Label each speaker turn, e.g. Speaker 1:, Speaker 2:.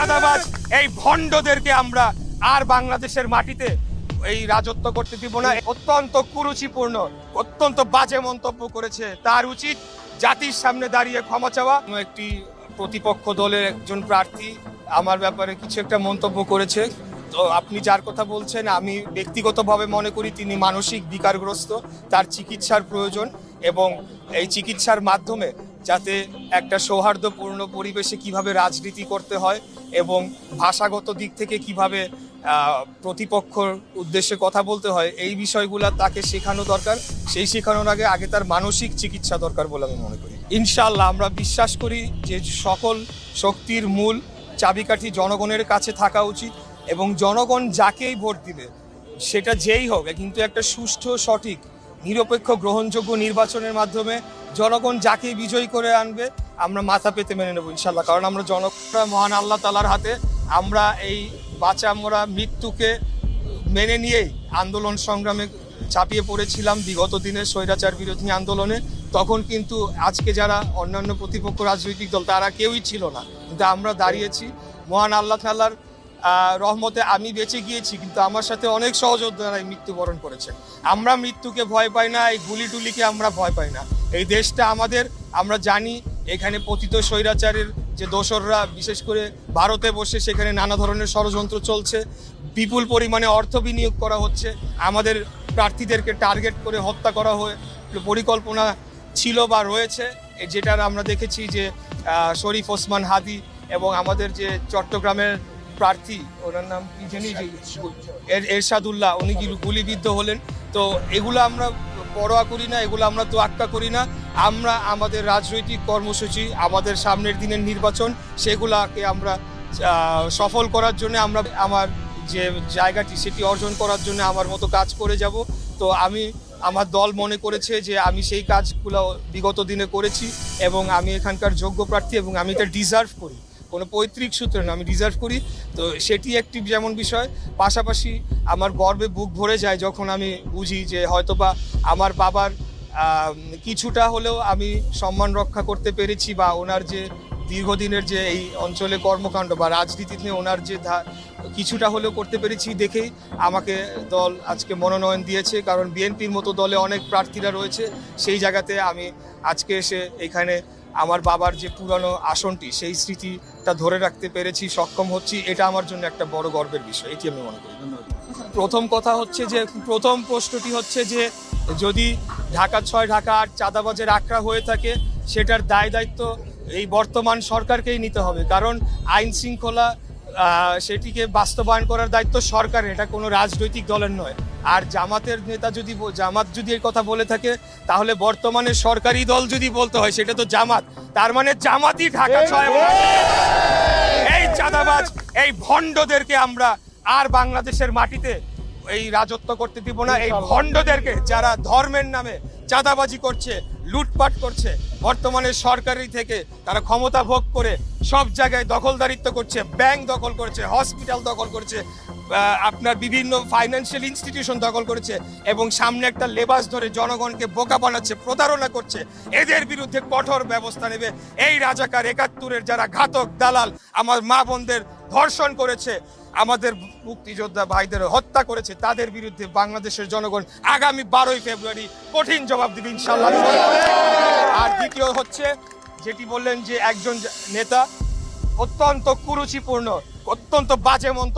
Speaker 1: চাঁদাবাজ এই ভণ্ডদেরকে আমরা আর বাংলাদেশের মাটিতে এই রাজত্ব করতে দিব না। অত্যন্ত কুরুচিপূর্ণ, অত্যন্ত বাজে মন্তব্য করেছে। তার উচিত জাতির সামনে দাঁড়িয়ে ক্ষমা চাওয়া। একটি প্রতিপক্ষ দলের একজন প্রার্থী আমার ব্যাপারে কিছু একটা মন্তব্য করেছে। তো আপনি যার কথা বলছেন, আমি ব্যক্তিগতভাবে মনে করি তিনি মানসিক বিকারগ্রস্ত, তার চিকিৎসার প্রয়োজন এবং এই চিকিৎসার মাধ্যমে যাতে একটা সৌহার্দ্যপূর্ণ পরিবেশে কিভাবে রাজনীতি করতে হয় এবং ভাষাগত দিক থেকে কিভাবে প্রতিপক্ষর উদ্দেশ্যে কথা বলতে হয়, এই বিষয়গুলো তাকে শেখানো দরকার। সেই শেখানোর আগে তার মানসিক চিকিৎসা দরকার বলে আমি মনে করি। ইনশাআল্লাহ আমরা বিশ্বাস করি যে সকল শক্তির মূল চাবিকাঠি জনগণের কাছে থাকা উচিত এবং জনগণ যাকেই ভোট দিবে সেটা যেই হোক, কিন্তু একটা সুষ্ঠু, সঠিক, নিরপেক্ষ, গ্রহণযোগ্য নির্বাচনের মাধ্যমে জনগণ যাকেই বিজয়ী করে আনবে আমরা মাথা পেতে মেনে নেব ইনশাল্লাহ। কারণ আমরা জনগণরা মহান আল্লাহ তাআলার হাতে। আমরা এই বাঁচা মরা মৃত্যুকে মেনে নিয়েই আন্দোলন সংগ্রামে চাপিয়ে পড়েছিলাম বিগত দিনের স্বৈরাচার বিরোধী আন্দোলনে। তখন কিন্তু আজকে যারা অন্যান্য প্রতিপক্ষ রাজনৈতিক দল তারা কেউই ছিল না, কিন্তু আমরা দাঁড়িয়েছি। মহান আল্লাহ তাআলার রহমতে আমি বেঁচে গিয়েছি, কিন্তু আমার সাথে অনেক সহযোদ্ধারাই মৃত্যুবরণ করেছে। আমরা মৃত্যুকে ভয় পাই না, এই গুলি টুলিকে আমরা ভয় পাই না। এই দেশটা আমাদের। আমরা জানি এখানে পতিত স্বৈরাচারের যে দোসররা বিশেষ করে ভারতে বসে সেখানে নানা ধরনের ষড়যন্ত্র চলছে, বিপুল পরিমাণে অর্থ বিনিয়োগ করা হচ্ছে, আমাদের প্রার্থীদেরকে টার্গেট করে হত্যা করা হয়ে পরিকল্পনা ছিল বা রয়েছে। যেটার আমরা দেখেছি যে শরীফ ওসমান হাদি এবং আমাদের যে চট্টগ্রামের প্রার্থী, ওনার নাম কি জানি, এরশাদুল্লাহ, উনি গুলিবিদ্ধ হলেন। তো এগুলো আমরা পরোয়া করি না, এগুলো আমরা তোয়াক্কা করি না। আমরা আমাদের রাজনৈতিক কর্মসূচি, আমাদের সামনের দিনের নির্বাচন, সেগুলাকে আমরা সফল করার জন্য আমরা আমার যে জায়গাটি সেটি অর্জন করার জন্য আমার মতো কাজ করে যাব। তো আমার দল মনে করেছে যে আমি সেই কাজগুলো বিগত দিনে করেছি এবং আমি এখানকার যোগ্য প্রার্থী এবং আমি এটা ডিজার্ভ করি, কোনো পৈতৃক সূত্রে না, আমি ডিজার্ভ করি। তো সেটি একটি যেমন বিষয়। পাশাপাশি আমার গর্বে বুক ভরে যায় যখন আমি বুঝি যে হয়তোবা আমার বাবার কিছুটা হলেও আমি সম্মান রক্ষা করতে পেরেছি, বা ওনার যে দীর্ঘদিনের যে এই অঞ্চলে কর্মকাণ্ড বা রাজনীতিতে ওনার যে কিছুটা হলেও করতে পেরেছি দেখেই আমাকে দল আজকে মনোনয়ন দিয়েছে। কারণ বিএনপির মতো দলে অনেক প্রার্থীরা রয়েছে, সেই জায়গাতে আমি আজকে এসে এখানে আমার বাবার যে পুরানো আসনটি সেই স্মৃতিটা ধরে রাখতে পেরেছি, সক্ষম হচ্ছি, এটা আমার জন্য একটা বড় গর্বের বিষয়, এটি আমি মনে করি। প্রথম কথা হচ্ছে যে প্রথম প্রশ্নটি হচ্ছে যে যদি ঢাকা ৬, ঢাকা ৮ চাঁদাবাজের আখড়া হয়ে থাকে সেটার দায়িত্ব এই বর্তমান সরকারকেই নিতে হবে। কারণ আইন শৃঙ্খলা সেটিকে বাস্তবায়ন করার দায়িত্ব সরকারের, এটা কোনো রাজনৈতিক দলের নয়। আর জামাতের নেতা জামাত যদি এই কথা বলে থাকে তাহলে বর্তমানে সরকারি দল যদি বলতে হয় সেটা তো জামাত, তার মানে জামাতই ঢাকা ৬ এই চাঁদাবাজ এই ভণ্ডদেরকে আমরা আর বাংলাদেশের মাটিতে এই রাজত্ব করতে দিব না। এই ভণ্ডদেরকে যারা ধর্মের নামে চাঁদাবাজি করছে, লুটপাট করছে, বর্তমানে সরকারি থেকে তারা ক্ষমতা ভোগ করে সব জায়গায় দখলদারিত্ব করছে, ব্যাংক দখল করছে, হসপিটাল দখল করছে, আপনার বিভিন্ন ফাইন্যান্সিয়াল ইনস্টিটিউশন দখল করেছে এবং সামনে একটা লেবাস ধরে জনগণকে বোকা বানাচ্ছে, প্রতারণা করছে। এদের বিরুদ্ধে কঠোর ব্যবস্থা নেবে। এই রাজাকার ৭১-এর যারা ঘাতক দালাল আমার মা বোনদের ধর্ষণ করেছে, আমাদের মুক্তিযোদ্ধা ভাইদের হত্যা করেছে, তাদের বিরুদ্ধে বাংলাদেশের জনগণ আগামী ১২ই ফেব্রুয়ারি কঠিন জবাব দেবে ইনশাআল্লাহ। আর দ্বিতীয় হচ্ছে যেটি বললেন যে একজন নেতা অত্যন্ত কুরুচিপূর্ণ, অত্যন্ত বাজে মন্তব্য